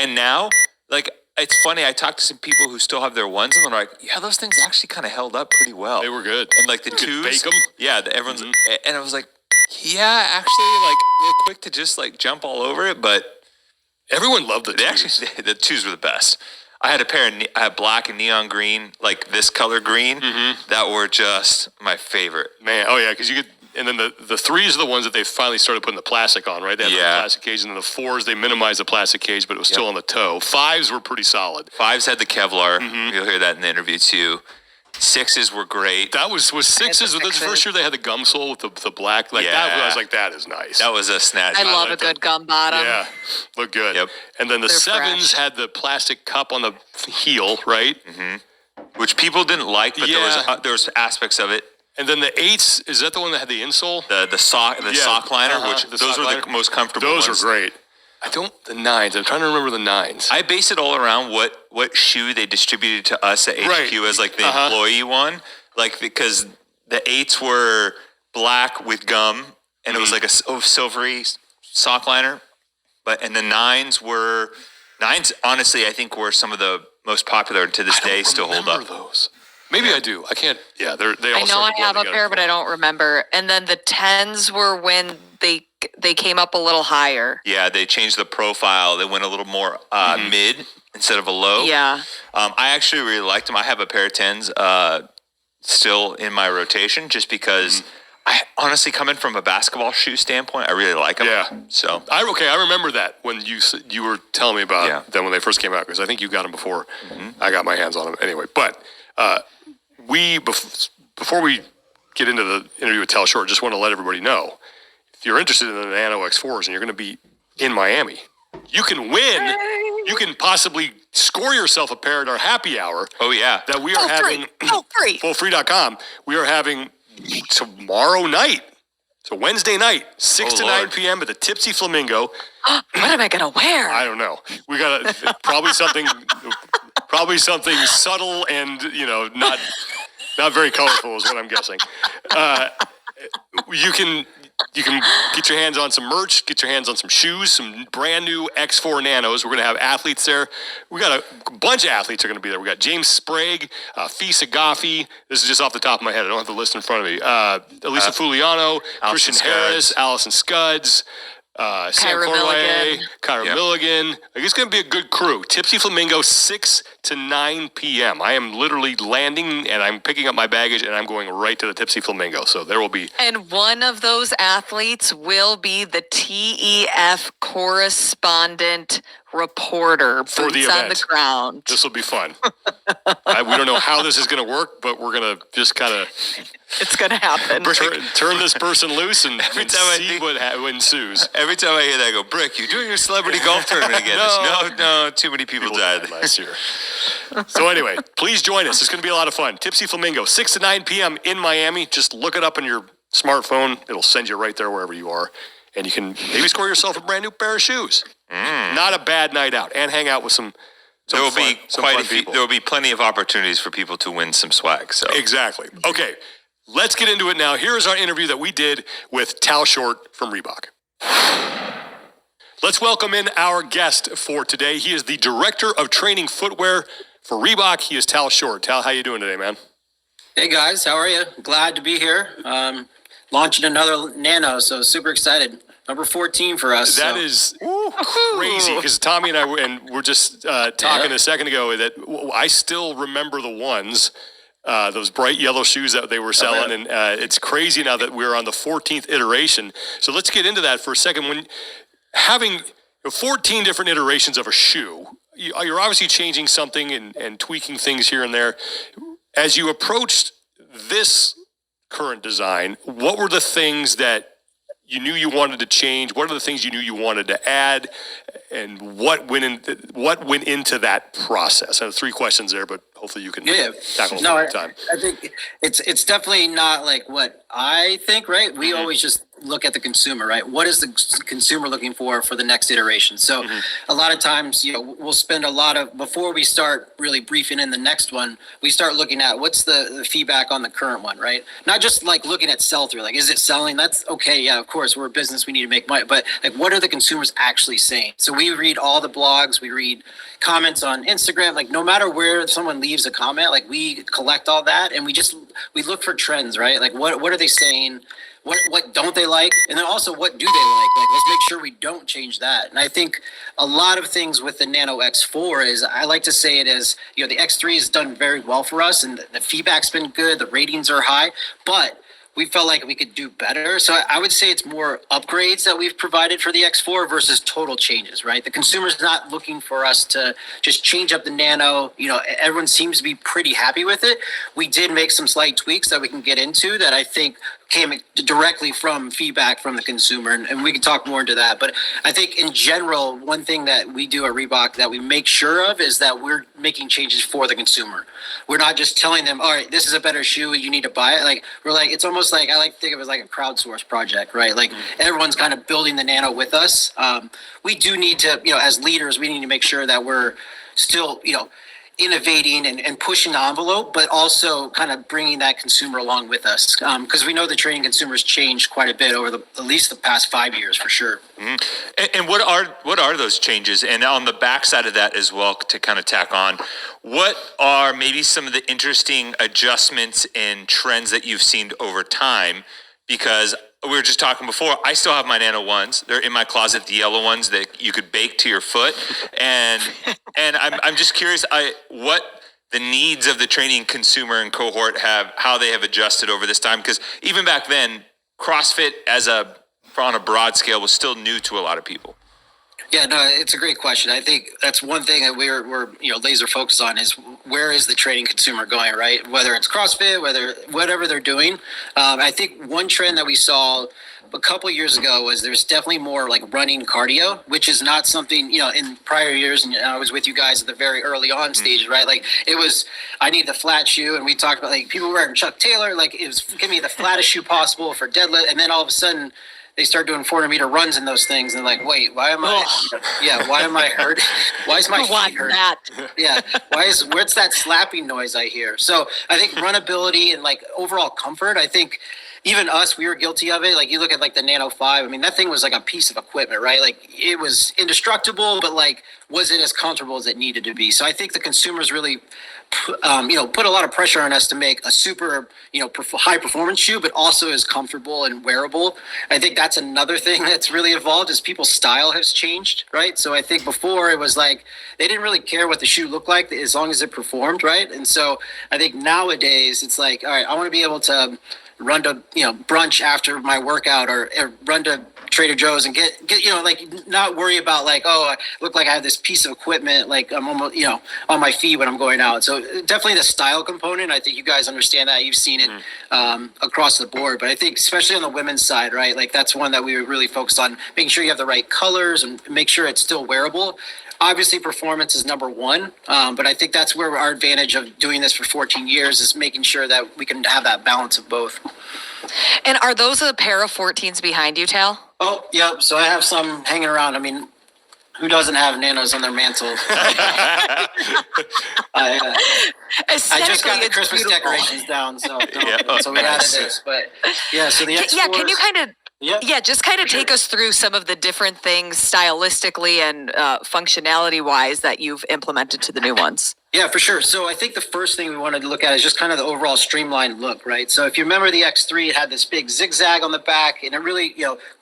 And now, like, it's funny, I talked to some people who still have their ones, and they're like, yeah, those things actually kind of held up pretty well. They were good. And, like, the twos. Bake them. Yeah, everyone's... And I was like, yeah, actually, like, real quick to just, like, jump all over it, but... Everyone loved the twos. Actually, the twos were the best. I had a pair of I had black and neon green, like this color green, that were just my favorite. Man, oh yeah, because you could... And then the threes are the ones that they finally started putting the plastic on, right? They had the plastic cage, and then the fours, they minimized the plastic cage, but it was still on the toe. Fives were pretty solid. Fives had the Kevlar. You'll hear that in the interview, too. Sixes were great. That was sixes. Was the first year they had the gum sole with the black. Like that, I was like, that is nice. That was a snazzy. I love a good gum bottom. Yeah, look good. Yep. And then the sevens had the plastic cup on the heel, right? Which people didn't like, but there was aspects of it. And then the eights, is that the one that had the insole? The sock liner, which those were the most comfortable ones. Those were great. The nines. I'm trying to remember the nines. I base it all around what shoe they distributed to us at HQ as like the employee one. Like, because the eights were black with gum, and it was like a silvery sock liner. And the nines, honestly, I think were some of the most popular, and to this day still hold up. Those. Maybe I do. I can't. Yeah, they all. I know I have a pair, but I don't remember. And then the 10s were when they came up a little higher. Yeah, they changed the profile. They went a little more mid instead of a low. Yeah. I actually really liked them. I have a pair of 10s still in my rotation, just because I honestly, coming from a basketball shoe standpoint, I really like them. Yeah. So I remember that when you were telling me about them when they first came out, because I think you got them before I got my hands on them. Anyway, but. Before we get into the interview with Tal Short, just want to let everybody know, if you're interested in the Nano X4s and you're going to be in Miami, you can win. Yay. You can possibly score yourself a pair at our happy hour. Oh, yeah. That we are having. Fullfree.com. We are having tomorrow night. So Wednesday night, 6 to 9 p.m. at the Tipsy Flamingo. What am I going to wear? I don't know. We got probably something subtle and, not very colorful is what I'm guessing. You can get your hands on some merch, get your hands on some shoes, some brand new X4 Nanos. We're going to have athletes there. We got a bunch of athletes are going to be there. We got James Sprague, Fisa Goffi. This is just off the top of my head. I don't have the list in front of me. Elisa Fuliano, Christian Harris, Allison Scudds. Sam Corley, Kyra Milligan. Like, it's going to be a good crew. Tipsy Flamingo, 6 to 9 p.m. I am literally landing, and I'm picking up my baggage, and I'm going right to the Tipsy Flamingo. So there will be... And one of those athletes will be the TEF correspondent reporter, for the boots event. On the ground. This will be fun. We don't know how this is going to work, but we're going to just kind of... It's going to happen. Turn this person loose and see what ensues. Every time I hear that, I go, Brick, you doing your celebrity golf tournament again? No, too many people died last year. So anyway, please join us. It's going to be a lot of fun. Tipsy Flamingo, 6 to 9 p.m. in Miami. Just look it up on your smartphone. It'll send you right there wherever you are. And you can maybe score yourself a brand new pair of shoes. Not a bad night out. And hang out with some there will be plenty of opportunities for people to win some swag. So exactly. Okay, let's get into it now. Here is our interview that we did with Tal Short from Reebok. Let's welcome in our guest for today. He is the Director of Training Footwear for Reebok. He is Tal Short. Tal, how you doing today, man? Hey, guys. How are you? Glad to be here. Launching another Nano, so super excited. Number 14 for us. That is crazy, because Tommy and I were just talking a second ago that I still remember the ones, those bright yellow shoes that they were selling, and it's crazy now that we're on the 14th iteration. So let's get into that for a second. When having 14 different iterations of a shoe, you're obviously changing something and tweaking things here and there. As you approached this current design, what were the things that you knew you wanted to change? What are the things you knew you wanted to add? And what went into that process? I have 3 questions there, but hopefully you can tackle them at a time. I think it's definitely not like what I think, right? We always just look at the consumer, right? What is the consumer looking for the next iteration? So a lot of times, we'll spend a lot of, before we start really briefing in the next one, we start looking at what's the feedback on the current one, right? Not just like looking at sell through, like, is it selling? That's okay. Yeah, of course, we're a business, we need to make money, but like, what are the consumers actually saying? So we read all the blogs, we read comments on Instagram, like no matter where someone leaves a comment, like we collect all that and we look for trends, right? Like what are they saying? What don't they like? And then also, what do they like? Like, let's make sure we don't change that. And I think a lot of things with the Nano X4 is, I like to say it as, the X3 has done very well for us and the feedback's been good. The ratings are high, but we felt like we could do better. So I would say it's more upgrades that we've provided for the X4 versus total changes, right? The consumer's not looking for us to just change up the Nano. Everyone seems to be pretty happy with it. We did make some slight tweaks that we can get into that I think came directly from feedback from the consumer, and we can talk more into that. But I think in general, one thing that we do at Reebok that we make sure of is that we're making changes for the consumer. We're not just telling them, all right, this is a better shoe, you need to buy it. Like, we're like, it's almost like, I like to think of it as like a crowdsource project, right? Like everyone's kind of building the Nano with us. We do need to, as leaders, we need to make sure that we're still, innovating and pushing the envelope, but also kind of bringing that consumer along with us, because we know the training consumers changed quite a bit over at least the past 5 years for sure. And what are those changes? And on the backside of that as well, to kind of tack on, what are maybe some of the interesting adjustments and trends that you've seen over time? Because we were just talking before, I still have my Nano ones. They're in my closet, the yellow ones that you could bake to your foot. And I'm just curious what the needs of the training consumer and cohort how they have adjusted over this time. Because even back then, CrossFit on a broad scale was still new to a lot of people. Yeah, no, it's a great question. I think that's one thing that we're laser focused on is where is the training consumer going, right? Whether it's CrossFit, whatever they're doing. I think one trend that we saw a couple of years ago was there's definitely more like running cardio, which is not something, in prior years. And I was with you guys at the very early on stage, right? Like it was, I need the flat shoe. And we talked about like people wearing Chuck Taylor, like it was give me the flattest shoe possible for deadlift. And then all of a sudden, they start doing 400-meter runs in those things, and like, wait, why am I hurt? Why is my feet hurt? Yeah, where's that slapping noise I hear? So I think runability and like overall comfort. I think even us, we were guilty of it. Like you look at like the Nano 5. I mean, that thing was like a piece of equipment, right? Like it was indestructible, but like, was it as comfortable as it needed to be? So I think the consumers really put a lot of pressure on us to make a super, high performance shoe, but also is comfortable and wearable. I think that's another thing that's really evolved is people's style has changed, right? So I think before it was like, they didn't really care what the shoe looked like as long as it performed, right? And so I think nowadays it's like, all right, I want to be able to run to, brunch after my workout or run to Trader Joe's and get like not worry about like, oh, I look like I have this piece of equipment, like I'm almost, on my feet when I'm going out. So definitely the style component. I think you guys understand that. You've seen it across the board, but I think especially on the women's side, right? Like that's one that we were really focused on making sure you have the right colors and make sure it's still wearable. Obviously, performance is number one, but I think that's where our advantage of doing this for 14 years is making sure that we can have that balance of both. And are those a pair of 14s behind you, Tal? Oh, yeah. So I have some hanging around. I mean, who doesn't have Nanos on their mantle? I just got the Christmas decorations down, so we added this. But yeah, so the X4s, can you kind of just kind of take us through some of the different things stylistically and functionality wise that you've implemented to the new ones? Yeah, for sure. So I think the first thing we wanted to look at is just kind of the overall streamlined look, right? So if you remember the X3, it had this big zigzag on the back, and it really,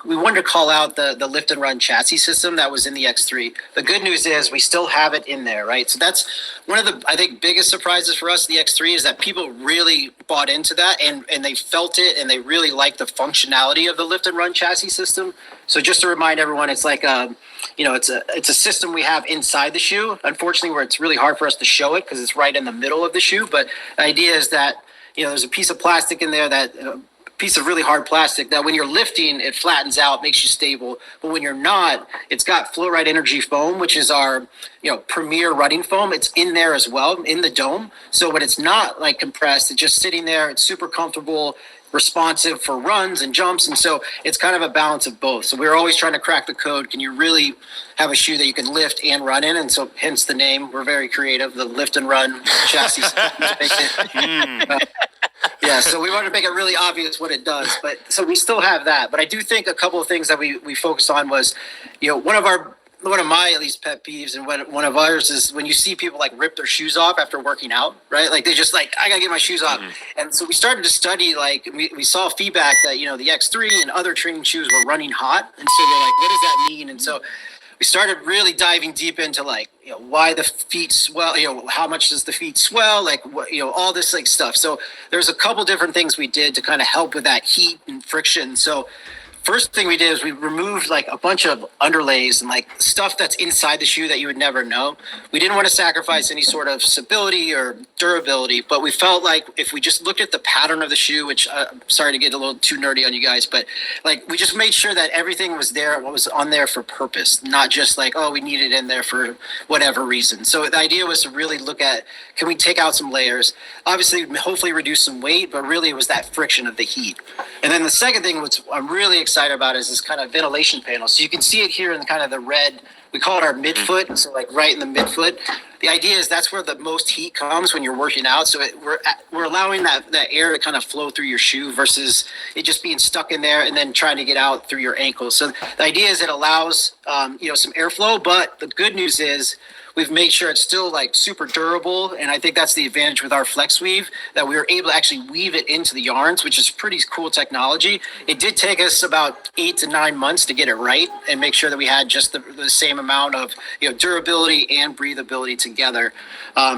we wanted to call out the lift and run chassis system that was in the X3. The good news is we still have it in there, right? So that's one of the, I think, biggest surprises for us, the X3, is that people really bought into that and they felt it and they really liked the functionality of the lift and run chassis system. So just to remind everyone, it's like it's a system we have inside the shoe. Unfortunately, where it's really hard for us to show it because it's right in the middle of the shoe. But the idea is that there's a piece of plastic in there that piece of really hard plastic that when you're lifting, it flattens out, makes you stable. But when you're not, it's got Flow Ride Energy Foam, which is our premier running foam. It's in there as well in the dome. So when it's not like compressed, it's just sitting there. It's super comfortable, responsive for runs and jumps. And so it's kind of a balance of both. So we're always trying to crack the code. Can you really have a shoe that you can lift and run in? And so hence the name. We're very creative, the lift and run chassis. Yeah, so we wanted to make it really obvious what it does. But so we still have that. But I do think a couple of things that we focused on was, one of my at least pet peeves and one of ours is when you see people like rip their shoes off after working out, right? Like they just like, I gotta get my shoes off. And so we started to study, like we saw feedback that, the X3 and other training shoes were running hot. And so we're like, what does that mean? And so we started really diving deep into like, why the feet swell, how much does the feet swell? Like, all this like stuff. So there's a couple different things we did to kind of help with that heat and friction. So first thing we did is we removed like a bunch of underlays and like stuff that's inside the shoe that you would never know. We didn't want to sacrifice any sort of stability or durability, but we felt like if we just looked at the pattern of the shoe, which I'm sorry to get a little too nerdy on you guys, but like we just made sure that everything was there, what was on there for purpose, not just like, oh, we need it in there for whatever reason. So the idea was to really look at, can we take out some layers? Obviously, hopefully reduce some weight, but really it was that friction of the heat. And then the second thing, which I'm really excited about, is this kind of ventilation panel. So you can see it here in kind of the red, we call it our midfoot. So like right in the midfoot. The idea is that's where the most heat comes when you're working out. So we're allowing that air to kind of flow through your shoe versus it just being stuck in there and then trying to get out through your ankles. So the idea is it allows, some airflow, but the good news is we've made sure it's still like super durable. And I think that's the advantage with our flex weave, that we were able to actually weave it into the yarns, which is pretty cool technology. It did take us about 8 to 9 months to get it right and make sure that we had just the same amount of durability and breathability together.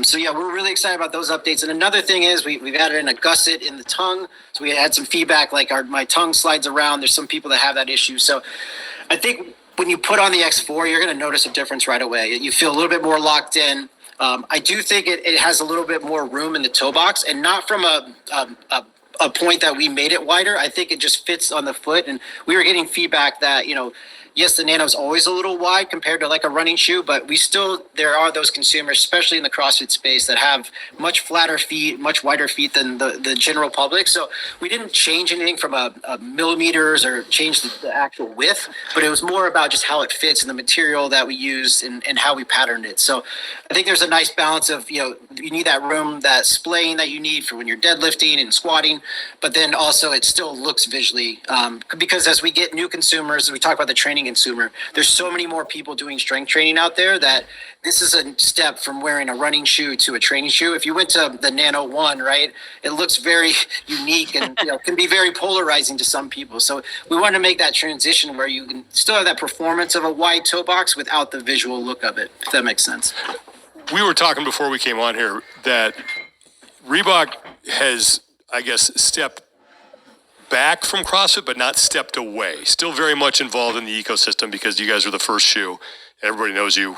So yeah, we're really excited about those updates. And another thing is we've added in a gusset in the tongue. So we had some feedback like my tongue slides around. There's some people that have that issue. So I think when you put on the X4, you're going to notice a difference right away. You feel a little bit more locked in. I do think it has a little bit more room in the toe box, and not from a point that we made it wider. I think it just fits on the foot, and we were getting feedback that, yes, the Nano's always a little wide compared to like a running shoe, but there are those consumers, especially in the CrossFit space, that have much flatter feet, much wider feet than the general public. So we didn't change anything from a millimeters or change the actual width, but it was more about just how it fits and the material that we used and how we patterned it. So I think there's a nice balance of, you need that room, that splaying that you need for when you're deadlifting and squatting, but then also it still looks visually, because as we get new consumers, we talk about the training consumer, there's so many more people doing strength training out there that this is a step from wearing a running shoe to a training shoe. If you went to the Nano 1, right, it looks very unique and can be very polarizing to some people. So we want to make that transition where you can still have that performance of a wide toe box without the visual look of it, if that makes sense. We were talking before we came on here that Reebok has, I guess, stepped back from CrossFit, but not stepped away. Still very much involved in the ecosystem because you guys are the first shoe. Everybody knows you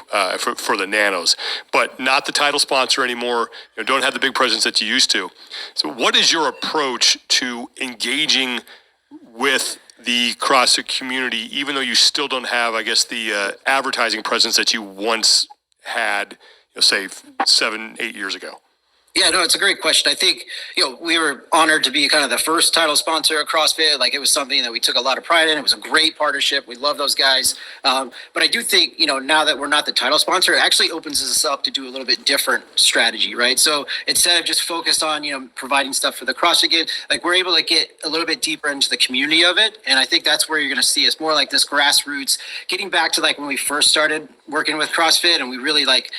for the Nanos, but not the title sponsor anymore. Don't have the big presence that you used to. So what is your approach to engaging with the CrossFit community, even though you still don't have, I guess, the advertising presence that you once had, say 7-8 years ago? Yeah, no, it's a great question. I think, we were honored to be kind of the first title sponsor of CrossFit. Like, it was something that we took a lot of pride in. It was a great partnership. We love those guys. But I do think, now that we're not the title sponsor, it actually opens us up to do a little bit different strategy, right? So instead of just focused on, providing stuff for the CrossFit game, like we're able to get a little bit deeper into the community of it. And I think that's where you're going to see us more like this grassroots, getting back to like when we first started working with CrossFit and we really like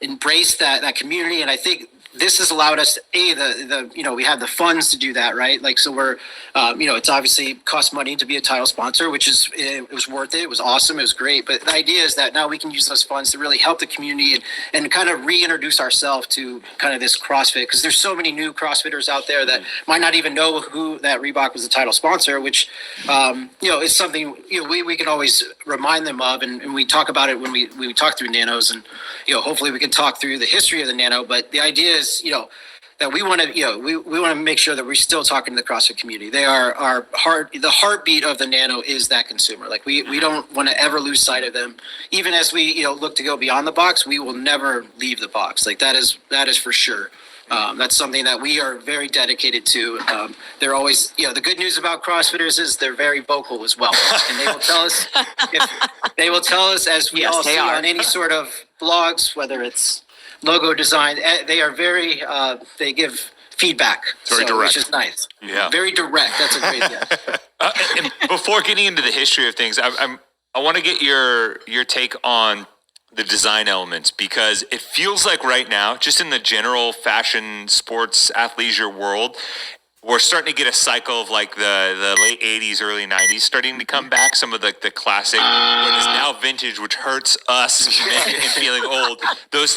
embraced that community. And I think this has allowed us, we have the funds to do that, right? Like, so we're, it's obviously cost money to be a title sponsor, which is, it was worth it. It was awesome. It was great. But the idea is that now we can use those funds to really help the community and kind of reintroduce ourselves to kind of this CrossFit, because there's so many new CrossFitters out there that might not even know that Reebok was a title sponsor, which, is something, we can always remind them of. And we talk about it when we talk through Nanos, and, hopefully we can talk through the history of the Nano. But the idea is, that we want to, we want to make sure that we're still talking to the CrossFit community. They are the heartbeat of the Nano is that consumer. Like we don't want to ever lose sight of them. Even as we, look to go beyond the box, we will never leave the box. Like that is for sure. That's something that we are very dedicated to. They're always, the good news about CrossFitters is they're very vocal as well. And they will tell us, as we Yes, all they see are. on any sort of blogs, whether it's logo design, they are very, they give feedback. Very direct. Which is nice. Yeah. Very direct. That's a great, And before getting into the history of things, I want to get your take on the design elements, because it feels like right now, just in the general fashion, sports, athleisure world, we're starting to get a cycle of like the late 80s, early 90s starting to come back. Some of the classic, what is now vintage, which hurts us and feeling old. Those